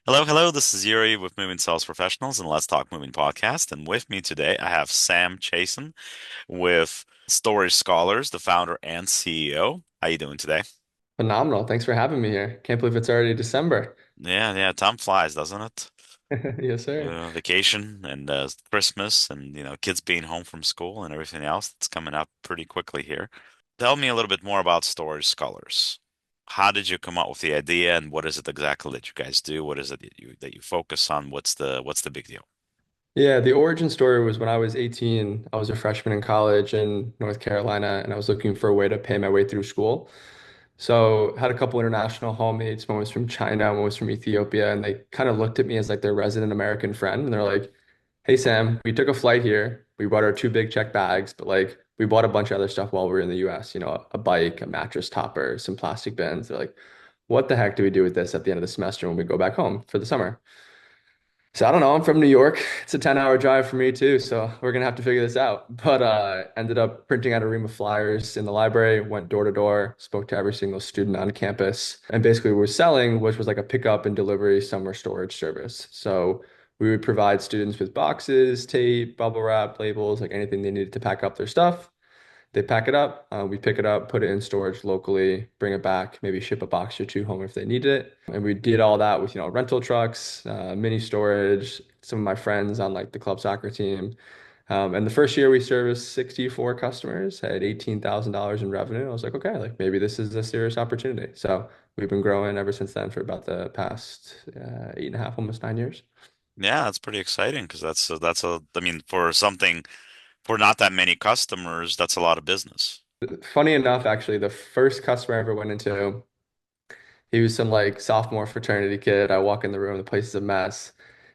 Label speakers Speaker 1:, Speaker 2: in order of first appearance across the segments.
Speaker 1: Hello, hello. This is Yuri with Moving Sales Professionals and Let's Talk Moving Podcast. And with me today, I have Sam Chason with Storage Scholars, the founder and CEO. How you doing today?
Speaker 2: Phenomenal. Thanks for having me here. Can't believe it's already December.
Speaker 1: Yeah, yeah. Time flies, doesn't it?
Speaker 2: Yes, sir.
Speaker 1: Vacation and Christmas and kids being home from school and everything else that's coming up pretty quickly here. Tell me a little bit more about Storage Scholars. How did you come up with the idea, and what is it exactly that you guys do? What is it that you focus on? What's the big deal?
Speaker 2: Yeah, the origin story was when I was 18. I was a freshman in college in North Carolina, and I was looking for a way to pay my way through school. So had a couple international hallmates. One was from China, one was from Ethiopia, and they kind of looked at me as like their resident American friend. And they're like, "Hey Sam, we took a flight here. We brought our two big check bags, but like we bought a bunch of other stuff while we were in the US, a bike, a mattress topper, some plastic bins." They're like, "What the heck do we do with this at the end of the semester when we go back home for the summer?" So I don't know. I'm from New York. It's a 10-hour drive for me too, so we're gonna have to figure this out. But ended up printing out a ream of flyers in the library, went door to door, spoke to every single student on campus, and basically we were selling, which was like a pickup and delivery summer storage service. So we would provide students with boxes, tape, bubble wrap, labels, like anything they needed to pack up their stuff. They pack it up, we pick it up, put it in storage locally, bring it back, maybe ship a box or two home if they needed it. And we did all that with, rental trucks, mini storage, some of my friends on like the club soccer team. And the first year we serviced 64 customers, had $18,000 in revenue. I was like, okay, like maybe this is a serious opportunity. So we've been growing ever since then for about the past 8.5, almost 9 years.
Speaker 1: Yeah, that's pretty exciting because I mean, for not that many customers, that's a lot of business.
Speaker 2: Funny enough, actually, the first customer I ever went into, he was some like sophomore fraternity kid. I walk in the room, the place is a mess.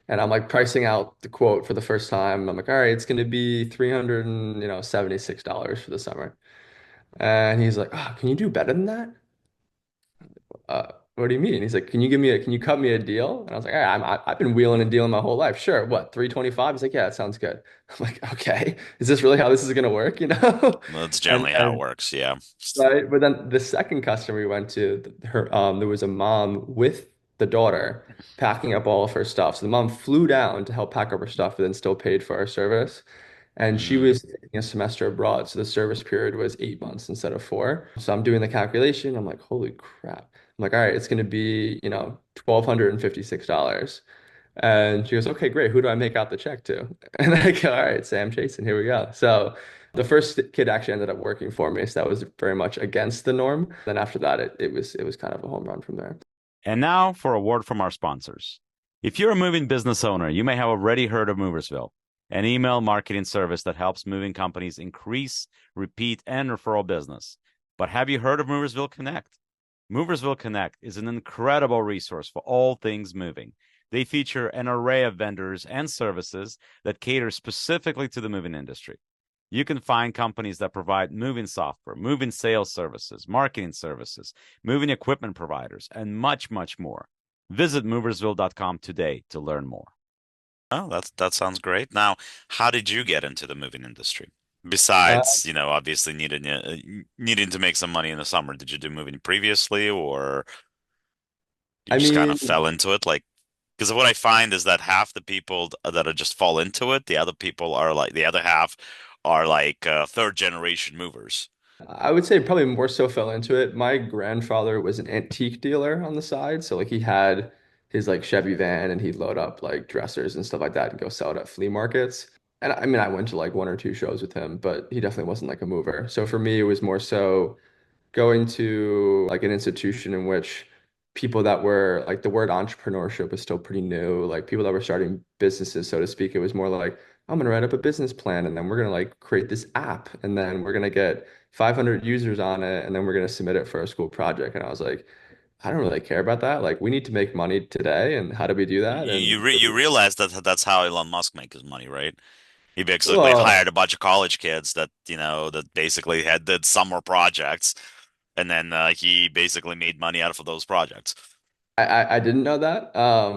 Speaker 2: And I'm like pricing out the quote for the first time. I'm like, all right, it's gonna be $376 for the summer. And he's like, oh, can you do better than that? What do you mean? He's like, can you cut me a deal? And I was like, all right, I've been wheeling and dealing my whole life. Sure. What, 325? He's like, yeah, that sounds good. I'm like, okay, is this really how this is gonna work,
Speaker 1: That's
Speaker 2: And
Speaker 1: generally how it
Speaker 2: then
Speaker 1: works. Yeah.
Speaker 2: right. But then the second customer we went to, there was a mom with the daughter packing up all of her stuff. So the mom flew down to help pack up her stuff, but then still paid for our service. And she
Speaker 1: Mm.
Speaker 2: was taking a semester abroad. So the service period was 8 months instead of four. So I'm doing the calculation. I'm like, holy crap. I'm like, all right, it's going to be, $1,256. And she goes, okay, great. Who do I make out the check to? And I go, all right, Sam Chason, here we go. So the first kid actually ended up working for me. So that was very much against the norm. Then after that, it was kind of a home run from there.
Speaker 3: And now for a word from our sponsors. If you're a moving business owner, you may have already heard of Moversville, an email marketing service that helps moving companies increase, repeat, and referral business. But have you heard of Moversville Connect? Moversville Connect is an incredible resource for all things moving. They feature an array of vendors and services that cater specifically to the moving industry. You can find companies that provide moving software, moving sales services, marketing services, moving equipment providers, and much, much more. Visit moversville.com today to learn more.
Speaker 1: Oh, that sounds great. Now, how did you get into the moving industry?
Speaker 2: Uh,
Speaker 1: Besides, obviously needing to make some money in the summer. Did you do moving previously, or you
Speaker 2: I
Speaker 1: just kind
Speaker 2: mean,
Speaker 1: of fell into it? Like, because what I find is that half the people that are just fall into it, the other half are like third generation movers.
Speaker 2: I would say probably more so fell into it. My grandfather was an antique dealer on the side. So like he had his like Chevy van and he'd load up like dressers and stuff like that and go sell it at flea markets. And I mean, I went to like one or two shows with him, but he definitely wasn't like a mover. So for me, it was more so going to like an institution in which people that were like the word entrepreneurship was still pretty new, like people that were starting businesses, so to speak. It was more like, I'm gonna write up a business plan and then we're gonna like create this app and then we're gonna get 500 users on it and then we're gonna submit it for a school project. And I was like, I don't really care about that. Like we need to make money today and how do we do that? And
Speaker 1: You realize that that's how Elon Musk makes his money, right? He basically
Speaker 2: well,
Speaker 1: hired a bunch of college kids that basically did summer projects, and then he basically made money out of those projects.
Speaker 2: I didn't know that.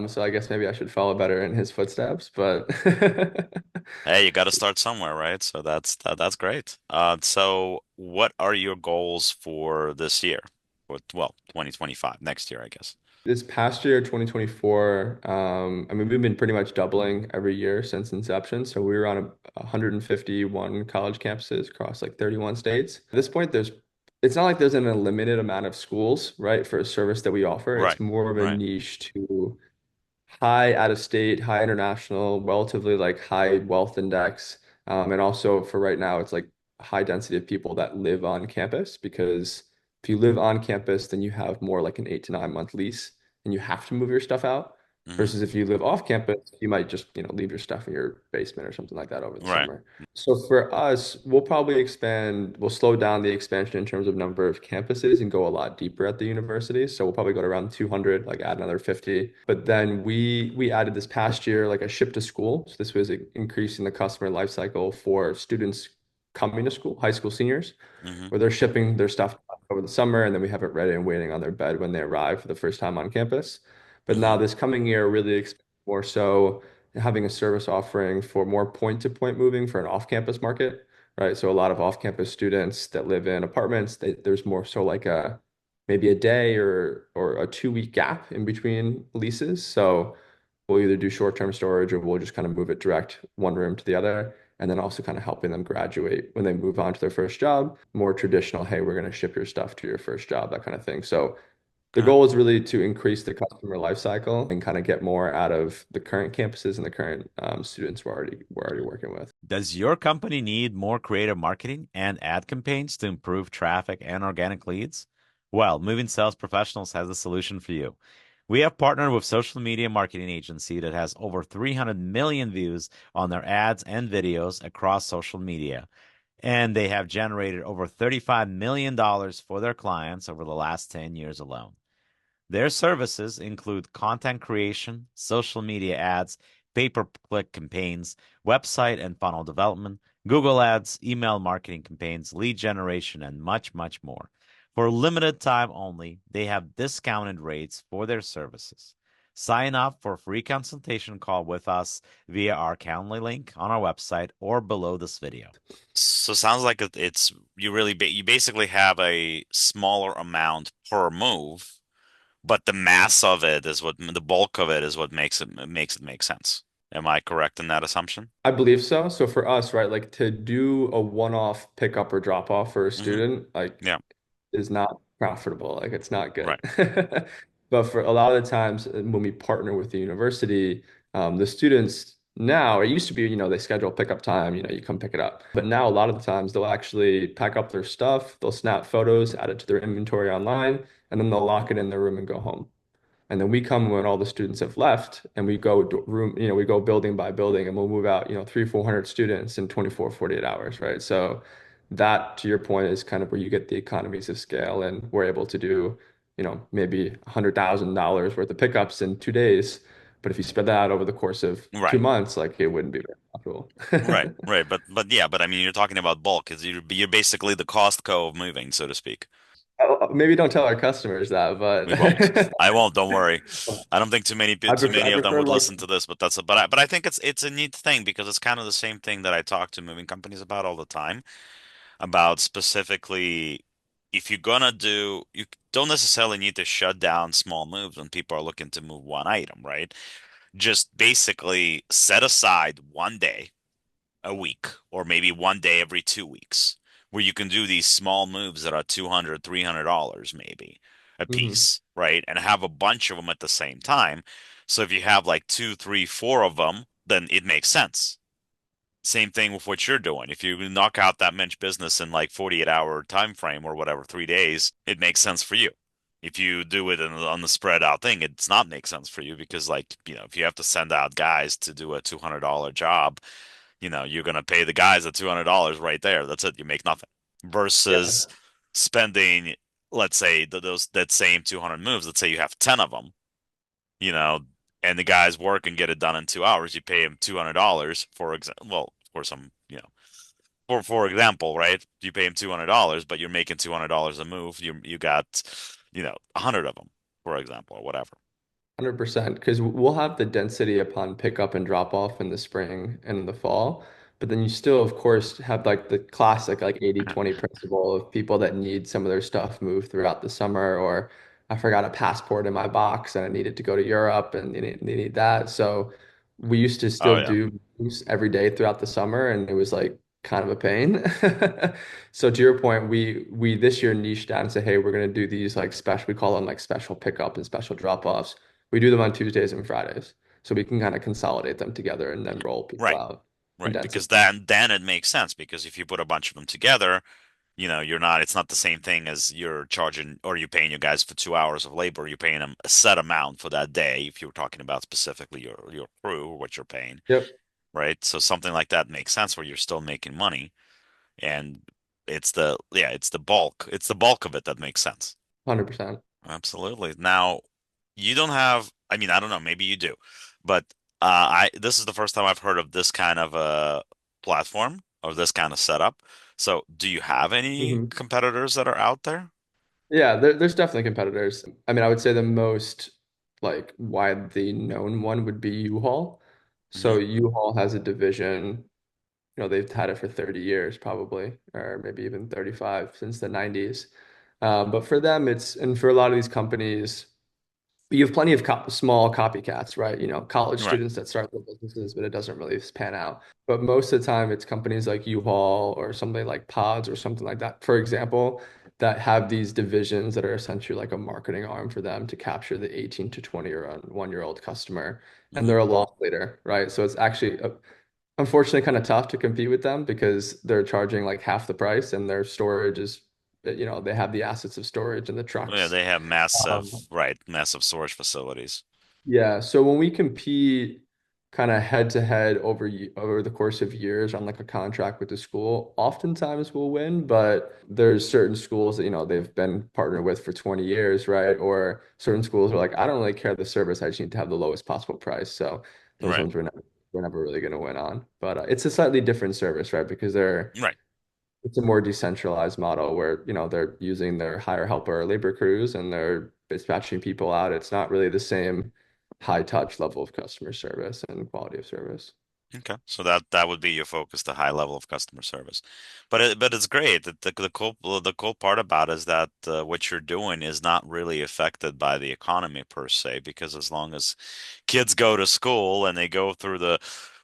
Speaker 2: So I guess maybe I should follow better in his footsteps, but
Speaker 1: Hey, you got to start somewhere, right? So that's great. So what are your goals for this year? well, 2025, next year, I guess.
Speaker 2: This past year, 2024, I mean, we've been pretty much doubling every year since inception. So we were on 151 college campuses across like 31 states. At this point, it's not like there's an unlimited amount of schools, right, for a service that we offer.
Speaker 1: Right.
Speaker 2: It's more of a
Speaker 1: Right.
Speaker 2: niche to high out of state, high international, relatively like high wealth index. And also for right now, it's like high density of people that live on campus because if you live on campus, then you have more like an 8 to 9 month lease and you have to move your stuff out.
Speaker 1: Hmm.
Speaker 2: Versus if you live off campus, you might just, leave your stuff in your basement or something like that over the
Speaker 1: Right.
Speaker 2: summer. So for us, we'll slow down the expansion in terms of number of campuses and go a lot deeper at the university. So we'll probably go to around 200, like add another 50. But then we added this past year like a ship to school. So this was increasing the customer life cycle for students coming to school, high school seniors,
Speaker 1: Hmm.
Speaker 2: where they're shipping their stuff over the summer and then we have it ready and waiting on their bed when they arrive for the first time on campus. But now
Speaker 1: Hmm.
Speaker 2: this coming year, really more so having a service offering for more point-to-point moving for an off-campus market, right? So a lot of off-campus students that live in apartments, there's more so like a maybe a day or a 2 week gap in between leases. So we'll either do short-term storage or we'll just kind of move it direct one room to the other. And then also kind of helping them graduate when they move on to their first job, more traditional, hey, we're going to ship your stuff to your first job, that kind of thing. So the
Speaker 1: Okay.
Speaker 2: goal is really to increase the customer life cycle and kind of get more out of the current campuses and the current students we're already working with.
Speaker 3: Does your company need more creative marketing and ad campaigns to improve traffic and organic leads? Well, Moving Sales Professionals has a solution for you. We have partnered with social media marketing agency that has over 300 million views on their ads and videos across social media, and they have generated over $35 million for their clients over the last 10 years alone. Their services include content creation, social media ads, pay-per-click campaigns, website and funnel development, Google Ads, email marketing campaigns, lead generation, and much, much more. For limited time only, they have discounted rates for their services. Sign up for a free consultation call with us via our Calendly link on our website or below this video.
Speaker 1: So sounds like it's you really you basically have a smaller amount per move, but the mass of it is what the bulk of it is what makes it make sense. Am I correct in that assumption?
Speaker 2: I believe so. So for us, right, like to do a one-off pickup or drop off for a
Speaker 1: Hmm.
Speaker 2: student, like
Speaker 1: Yeah.
Speaker 2: is not profitable. Like it's not good.
Speaker 1: Right.
Speaker 2: But for a lot of the times when we partner with the university, the students now, it used to be, they schedule pickup time, you come pick it up. But now a lot of the times they'll actually pack up their stuff, they'll snap photos, add it to their inventory online, and then they'll lock it in their room and go home. And then we come when all the students have left and we go room, we go building by building and we'll move out, 400 students in 24, 48 hours, right? So that, to your point, is kind of where you get the economies of scale and we're able to do, maybe $100,000 worth of pickups in 2 days. But if you spread that out over the course of two
Speaker 1: Right.
Speaker 2: months, like it wouldn't be very profitable.
Speaker 1: Right. Right. But yeah, but I mean you're talking about bulk because you're basically the Costco of moving, so to speak.
Speaker 2: Maybe don't tell our customers that,
Speaker 1: We won't.
Speaker 2: but
Speaker 1: I won't. Don't worry. I don't think too
Speaker 2: I
Speaker 1: many of them
Speaker 2: prefer
Speaker 1: would
Speaker 2: like,
Speaker 1: listen to this, but but I think it's a neat thing because it's kind of the same thing that I talk to moving companies about all the time about specifically if you're gonna do you don't necessarily need to shut down small moves when people are looking to move one item, right? Just basically set aside one day a week or maybe one day every 2 weeks where you can do these small moves that are $200, $300 maybe a
Speaker 2: mhm.
Speaker 1: piece, right? And have a bunch of them at the same time. So if you have like two, three, four of them, then it makes sense. Same thing with what you're doing. If you knock out that much business in like 48-hour time frame or whatever, 3 days, it makes sense for you. If you do it on the spread out thing, it's not make sense for you because like, if you have to send out guys to do a $200 job, you're going to pay the guys at $200 right there. That's it. You make nothing. Versus
Speaker 2: Yeah.
Speaker 1: spending, let's say, that same 200 moves. Let's say you have 10 of them, you know, and the guys work and get it done in 2 hours. You pay him $200 for example. Well, for some, for example, right? You pay him $200, but you're making $200 a move. You got, 100 of them, for example, or whatever.
Speaker 2: 100%, because we'll have the density upon pickup and drop off in the spring and in the fall. but then you still, of course, have like the classic like 80/20 principle of people that need some of their stuff moved throughout the summer, or I forgot a passport in my box and I needed to go to Europe and they need that. So we used to
Speaker 1: Oh
Speaker 2: still
Speaker 1: yeah.
Speaker 2: do moves every day throughout the summer, and it was like kind of a pain. So to your point, we this year niched down and said, hey, we're gonna do these like special, we call them like special pickup and special drop-offs. We do them on Tuesdays and Fridays. So we can kind of consolidate them together and then roll people
Speaker 1: Right.
Speaker 2: out,
Speaker 1: Right.
Speaker 2: condense it.
Speaker 1: Because then it makes sense because if you put a bunch of them together, you're not, it's not the same thing as you're charging or you're paying your guys for 2 hours of labor. You're paying them a set amount for that day if you're talking about specifically your crew or what you're paying,
Speaker 2: Yep,
Speaker 1: right? So something like that makes sense where you're still making money and it's the bulk. It's the bulk of it that makes sense.
Speaker 2: 100%.
Speaker 1: Absolutely. Now, you don't have, I mean, I don't know, maybe you do, but I this is the first time I've heard of this kind of a platform or this kind of setup. So, do you have any
Speaker 2: Hmm.
Speaker 1: competitors that are out there?
Speaker 2: Yeah, there's definitely competitors. I mean, I would say the most like widely known one would be U-Haul. So
Speaker 1: Hmm.
Speaker 2: U-Haul has a division, they've had it for 30 years probably, or maybe even 35 since the 90s. But for them, and for a lot of these companies, you have plenty of small copycats, right? College
Speaker 1: Right.
Speaker 2: students that start their businesses, but it doesn't really pan out. But most of the time, it's companies like U-Haul or something like Pods or something like that, for example, that have these divisions that are essentially like a marketing arm for them to capture the 18 to 20 or 1-year-old customer. And
Speaker 1: Hmm.
Speaker 2: they're a loss leader, right? So it's actually, unfortunately, kind of tough to compete with them because they're charging like half the price and their storage is, they have the assets of storage and the
Speaker 1: Well, yeah,
Speaker 2: trucks.
Speaker 1: they have
Speaker 2: Um,
Speaker 1: massive storage facilities.
Speaker 2: Yeah, so when we compete kind of head to head over the course of years on like a contract with the school, oftentimes we'll win, but there's certain schools that they've been partnered with for 20 years, right? Or certain schools are like, I don't really care the service, I just need to have the lowest possible price. So those
Speaker 1: Right.
Speaker 2: ones we're never really going to win on. But it's a slightly different service, right? Because
Speaker 1: Right.
Speaker 2: it's a more decentralized model where, they're using their hire helper labor crews and they're dispatching people out. It's not really the same high touch level of customer service and quality of service.
Speaker 1: Okay, so that would be your focus, the high level of customer service. But it's great. The cool part about it is that what you're doing is not really affected by the economy per se, because as long as kids go to school and they go through the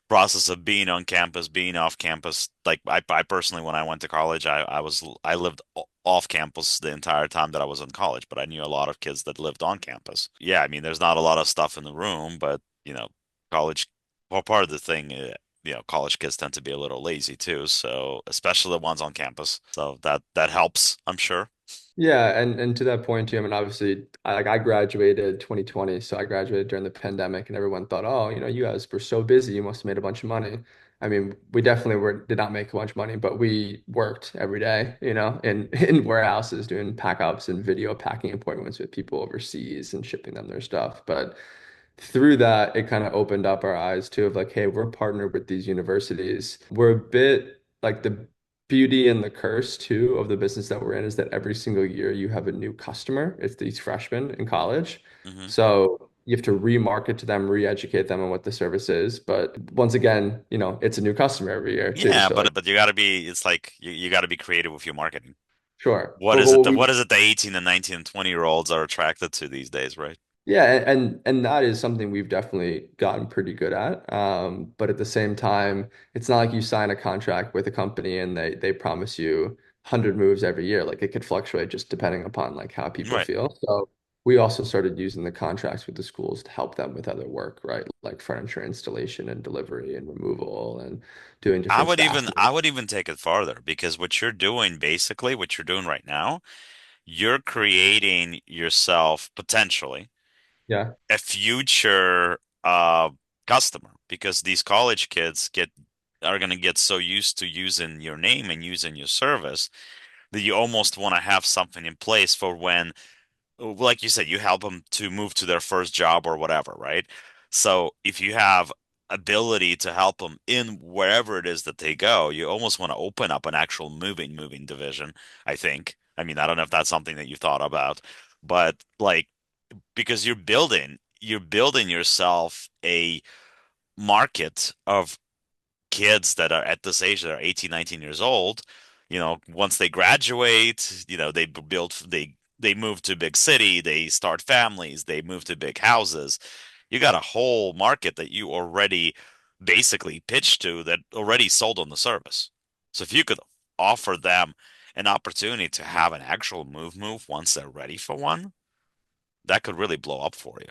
Speaker 1: process of being on campus, being off campus, like I personally, when I went to college, I lived off campus the entire time that I was in college, but I knew a lot of kids that lived on campus. Yeah, I mean, there's not a lot of stuff in the room, but college well, part of the thing, college kids tend to be a little lazy too, so especially the ones on campus. So that helps, I'm sure.
Speaker 2: Yeah, and to that point too, I mean, obviously, I graduated 2020, so I graduated during the pandemic, and everyone thought, oh, you guys were so busy, you must have made a bunch of money. I mean, we definitely did not make a bunch of money, but we worked every day, in in warehouses doing pack ups and video packing appointments with people overseas and shipping them their stuff. But through that, it kind of opened up our eyes too of like, hey, we're partnered with these universities. We're a bit like the beauty and the curse too of the business that we're in is that every single year you have a new customer. It's these freshmen in college.
Speaker 1: Hmm.
Speaker 2: So you have to remarket to them, re-educate them on what the service is. But once again, it's a new customer every year too.
Speaker 1: Yeah,
Speaker 2: So like,
Speaker 1: but you got to be. It's like you got to be creative with your marketing.
Speaker 2: sure.
Speaker 1: What
Speaker 2: But
Speaker 1: is it?
Speaker 2: what
Speaker 1: What
Speaker 2: we
Speaker 1: is it? The 18 and 19 and 20-year-olds are attracted to these days, right?
Speaker 2: Yeah, and that is something we've definitely gotten pretty good at. But at the same time, it's not like you sign a contract with a company and they promise you 100 moves every year. Like it could fluctuate just depending upon like how people
Speaker 1: Right.
Speaker 2: feel. So we also started using the contracts with the schools to help them with other work, right? Like furniture installation and delivery and removal and doing
Speaker 1: I
Speaker 2: different
Speaker 1: would even
Speaker 2: staffing.
Speaker 1: I would even take it farther because what you're doing, basically, what you're doing right now, you're creating yourself potentially
Speaker 2: Yeah.
Speaker 1: a future customer because these college kids are going to get so used to using your name and using your service that you almost want to have something in place for when, like you said, you help them to move to their first job or whatever, right? So if you have ability to help them in wherever it is that they go, you almost want to open up an actual moving division, I think. I mean, I don't know if that's something that you thought about, but like because you're building yourself a market of kids that are at this age that are 18, 19 years old, once they graduate, they move to a big city, they start families, they move to big houses. You got a whole market that you already basically pitched to that already sold on the service. So if you could offer them an opportunity to have an actual move once they're ready for one, that could really blow up for you.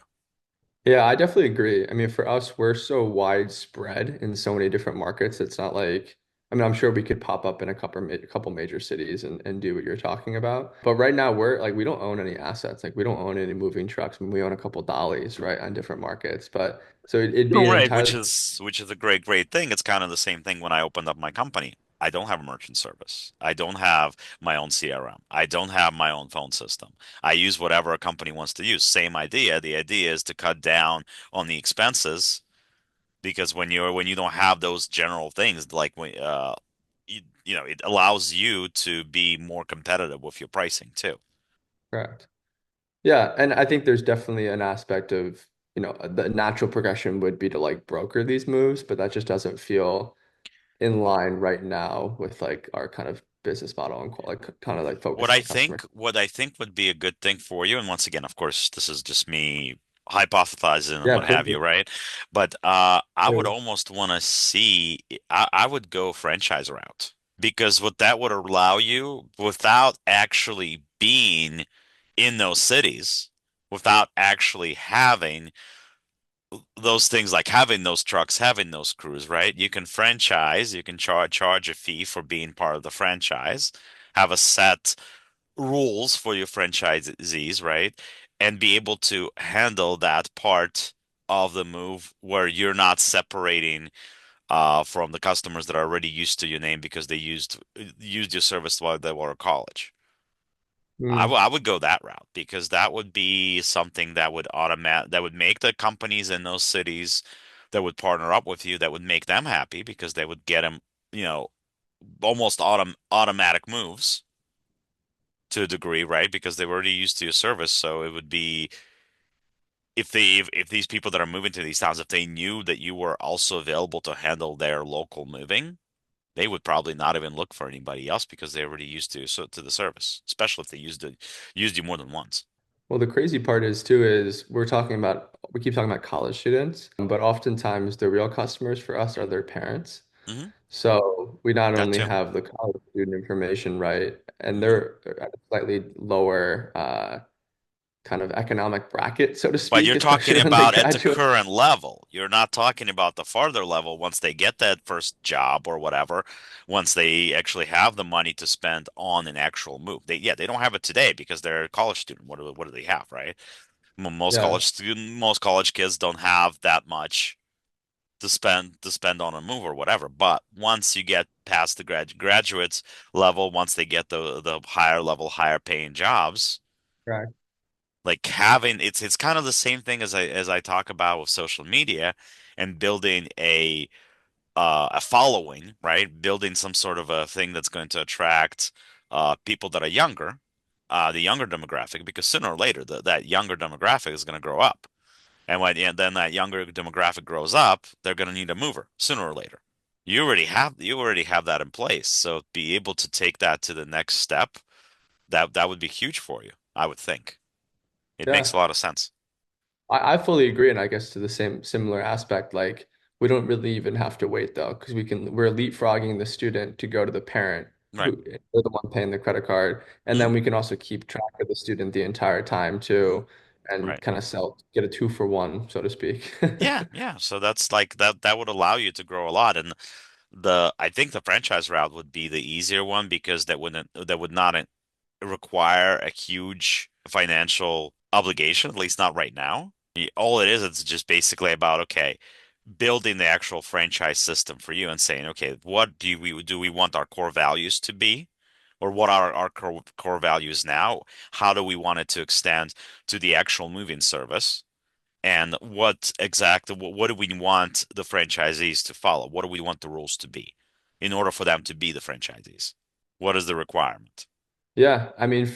Speaker 2: Yeah, I definitely agree. I mean, for us, we're so widespread in so many different markets. It's not like, I mean, I'm sure we could pop up in a couple major cities and do what you're talking about. But right now, we're like, we don't own any assets. Like, we don't own any moving trucks. I mean, we own a couple dollies, right, on different markets. But so it'd be
Speaker 1: You're
Speaker 2: an
Speaker 1: right, which
Speaker 2: entirely,
Speaker 1: is which is a great thing. It's kind of the same thing when I opened up my company. I don't have a merchant service. I don't have my own CRM. I don't have my own phone system. I use whatever a company wants to use. Same idea. The idea is to cut down on the expenses because when you don't have those general things like it allows you to be more competitive with your pricing too.
Speaker 2: correct. Yeah, and I think there's definitely an aspect of, the natural progression would be to like broker these moves, but that just doesn't feel in line right now with like our kind of business model and like kind of like
Speaker 1: What
Speaker 2: focus
Speaker 1: I
Speaker 2: on customer.
Speaker 1: think what I think would be a good thing for you, and once again, of course, this is just me hypothesizing and
Speaker 2: Yeah,
Speaker 1: what have you,
Speaker 2: perfect.
Speaker 1: right? But I would
Speaker 2: Yeah.
Speaker 1: almost want to see I would go franchise route because what that would allow you without actually being in those cities, without actually having those things like having those trucks, having those crews, right? You can franchise, you can charge a fee for being part of the franchise, have a set rules for your franchisees, right? And be able to handle that part of the move where you're not separating from the customers that are already used to your name because they used your service while they were at college.
Speaker 2: Mm.
Speaker 1: I would go that route because that would be something that would make the companies in those cities that would partner up with you that would make them happy because they would get them, you know, almost automatic moves to a degree, right? Because they were already used to your service. So it would be if these people that are moving to these towns, if they knew that you were also available to handle their local moving, they would probably not even look for anybody else because they're already used to the service, especially if they used you more than once.
Speaker 2: Well, the crazy part is too is we keep talking about college students, but oftentimes the real customers for us are their parents.
Speaker 1: Hmm.
Speaker 2: So we not
Speaker 1: That
Speaker 2: only
Speaker 1: too.
Speaker 2: have the college student information, right, and
Speaker 1: Hmm.
Speaker 2: they're at a slightly lower kind of economic bracket, so to
Speaker 1: But
Speaker 2: speak,
Speaker 1: you're talking
Speaker 2: especially when they
Speaker 1: about at the
Speaker 2: graduate.
Speaker 1: current level. You're not talking about the farther level once they get that first job or whatever, once they actually have the money to spend on an actual move. They don't have it today because they're a college student. What do they have, right?
Speaker 2: Yeah,
Speaker 1: Most college kids don't have that much to spend on a move or whatever. But once you get past the graduates level, once they get the higher level, higher paying jobs,
Speaker 2: correct.
Speaker 1: like having it's kind of the same thing as I talk about with social media and building a following, right? Building some sort of a thing that's going to attract people that are younger, the younger demographic, because sooner or later that younger demographic is going to grow up. And then that younger demographic grows up, they're going to need a mover sooner or later. You already have that in place. So be able to take that to the next step, that would be huge for you, I would think. It makes a
Speaker 2: Yeah.
Speaker 1: lot of sense.
Speaker 2: I fully agree, and I guess to the same similar aspect, like we don't really even have to wait though, because we're leapfrogging the student to go to the parent
Speaker 1: Right.
Speaker 2: who they're the one paying the credit card, and
Speaker 1: Mhm.
Speaker 2: then we can also keep track of the student the entire time too, and
Speaker 1: Right.
Speaker 2: kind of get a two for one, so to speak.
Speaker 1: Yeah, yeah. So that's like that would allow you to grow a lot. And I think the franchise route would be the easier one because that would not require a huge financial obligation, at least not right now. All it is, it's just basically about, okay, building the actual franchise system for you and saying, okay, what do we want our core values to be? Or what are our core values now? How do we want it to extend to the actual moving service? And what do we want the franchisees to follow? What do we want the rules to be in order for them to be the franchisees? What is the requirement?
Speaker 2: Yeah, I mean,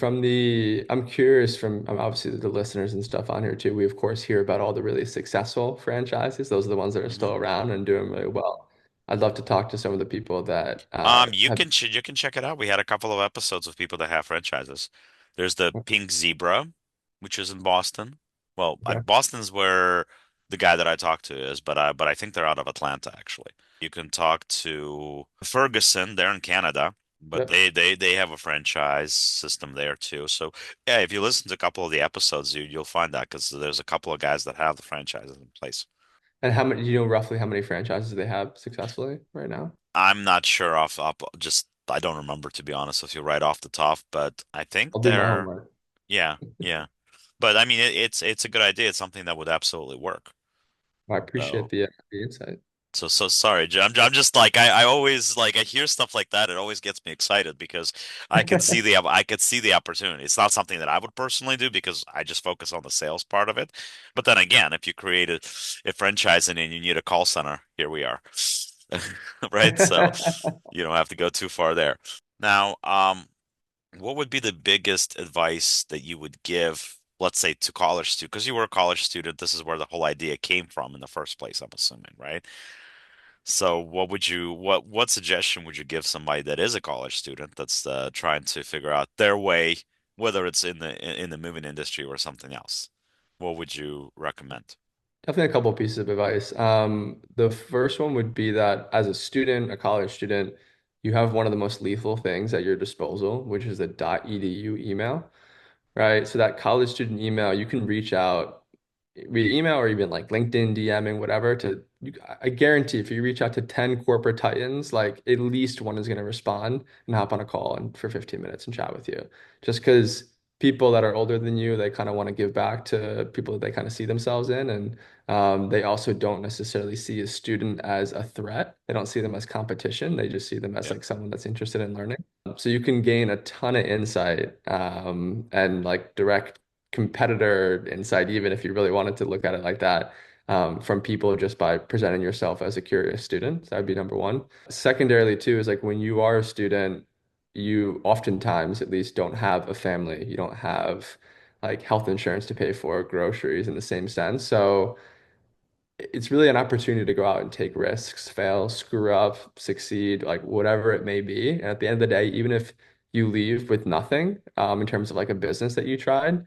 Speaker 2: I'm curious from obviously the listeners and stuff on here too. We of course hear about all the really successful franchises. Those are the ones that are
Speaker 1: Hmm.
Speaker 2: still around and doing really well. I'd love to talk to some of the people that have.
Speaker 1: You can check it out. We had a couple of episodes of people that have franchises. There's the Pink Zebra, which is in Boston. Well,
Speaker 2: Okay.
Speaker 1: Boston's where the guy that I talked to is, but I think they're out of Atlanta actually. You can talk to Ferguson, they're in Canada, but
Speaker 2: Yep.
Speaker 1: they have a franchise system there too. So yeah, if you listen to a couple of the episodes, you'll find that because there's a couple of guys that have the franchises in place.
Speaker 2: And how many, do you know roughly how many franchises they have successfully right now?
Speaker 1: I'm not sure off just I don't remember to be honest with you right off the top, but I think
Speaker 2: I'll do my
Speaker 1: they're
Speaker 2: homework.
Speaker 1: yeah, yeah. But I mean it's a good idea. It's something that would absolutely work.
Speaker 2: I appreciate
Speaker 1: So
Speaker 2: the insight.
Speaker 1: so sorry, Jim. I'm just like I always like I hear stuff like that. It always gets me excited because I could see the opportunity. It's not something that I would personally do because I just focus on the sales part of it. But then again, if you create a franchise and you need a call center, here we are. Right? So you don't have to go too far there. Now, what would be the biggest advice that you would give, let's say, to college students? Because you were a college student, this is where the whole idea came from in the first place, I'm assuming, right? So, what suggestion would you give somebody that is a college student that's trying to figure out their way, whether it's in the moving industry or something else? What would you recommend?
Speaker 2: Definitely a couple pieces of advice. The first one would be that as a student, a college student, you have one of the most lethal things at your disposal, which is a .edu email, right? So that college student email, you can reach out via email or even like LinkedIn DMing, whatever, I guarantee if you reach out to 10 corporate titans, like at least one is going to respond and hop on a call and for 15 minutes and chat with you. Just because people that are older than you, they kind of want to give back to people that they kind of see themselves in. And they also don't necessarily see a student as a threat. They don't see them as competition. They just see them as
Speaker 1: Yeah,
Speaker 2: like someone that's interested in learning. So you can gain a ton of insight and like direct competitor insight, even if you really wanted to look at it like that, from people just by presenting yourself as a curious student. So that would be number one. Secondarily, too, is like when you are a student, you oftentimes at least don't have a family. You don't have like health insurance to pay for, groceries in the same sense. So it's really an opportunity to go out and take risks, fail, screw up, succeed, like whatever it may be. And at the end of the day, even if you leave with nothing, in terms of like a business that you tried,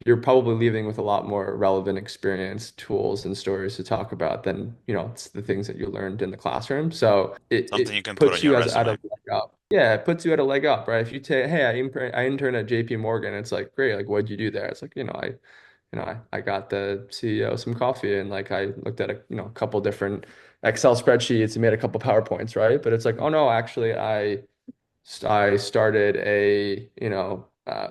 Speaker 2: you're probably leaving with a lot more relevant experience, tools, and stories to talk about than, it's the things that you learned in the classroom. So
Speaker 1: something you
Speaker 2: it
Speaker 1: can put on
Speaker 2: puts
Speaker 1: your
Speaker 2: you as at a
Speaker 1: resume.
Speaker 2: leg up. Yeah, it puts you at a leg up, right? If you say, hey, I interned at JP Morgan, it's like, great, like what'd you do there? It's like, I got the CEO some coffee and like I looked at a couple different Excel spreadsheets and made a couple PowerPoints, right? But it's like, oh no, actually I started a,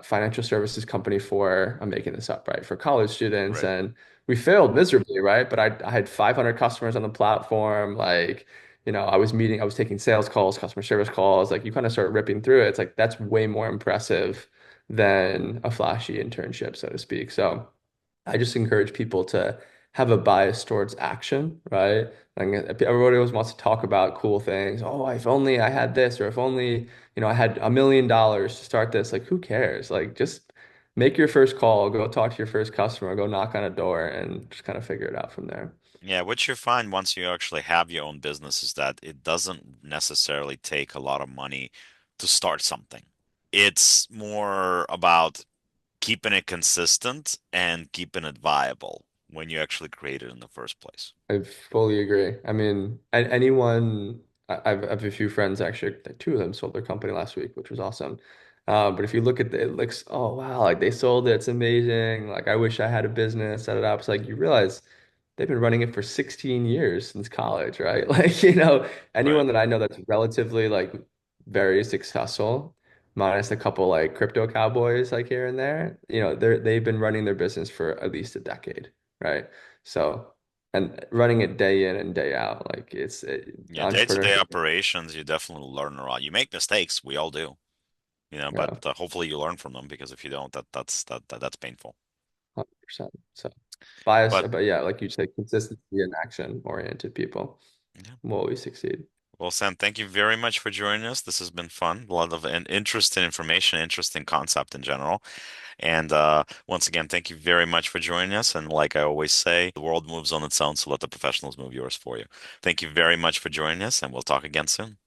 Speaker 2: financial services company for, I'm making this up, right, for college students,
Speaker 1: Right.
Speaker 2: and we failed miserably, right? But I had 500 customers on the platform, like, I was taking sales calls, customer service calls, like you kind of start ripping through it. It's like that's way more impressive than a flashy internship, so to speak. So I just encourage people to have a bias towards action, right? Like everybody always wants to talk about cool things. Oh, if only I had this, or if only, I had $1 million to start this. Like, who cares? Like, just make your first call, go talk to your first customer, go knock on a door, and just kind of figure it out from there.
Speaker 1: Yeah, what you find once you actually have your own business is that it doesn't necessarily take a lot of money to start something. It's more about keeping it consistent and keeping it viable when you actually create it in the first place.
Speaker 2: I fully agree. I mean, anyone, I have a few friends actually, like, two of them sold their company last week, which was awesome. But if you look at it looks, oh wow, like they sold it, it's amazing. Like I wish I had a business, set it up. It's like you realize they've been running it for 16 years since college, right? Like,
Speaker 1: Right.
Speaker 2: anyone that I know that's relatively like very successful, minus a couple like crypto cowboys like here and there, they've been running their business for at least a decade, right? So and running it day in and day out. Like
Speaker 1: Yeah, day-to-day
Speaker 2: entrepreneurship.
Speaker 1: operations, you definitely learn a lot. You make mistakes, we all do, but
Speaker 2: Yeah,
Speaker 1: hopefully you learn from them because if you don't, that's painful.
Speaker 2: 100%. So bias,
Speaker 1: But
Speaker 2: but yeah, like you said, consistency and action oriented people
Speaker 1: yeah,
Speaker 2: will always succeed.
Speaker 1: Well, Sam, thank you very much for joining us. This has been fun. A lot of interesting information, interesting concept in general. And once again, thank you very much for joining us. And like I always say, the world moves on its own, so let the professionals move yours for you. Thank you very much for joining us, and we'll talk again soon.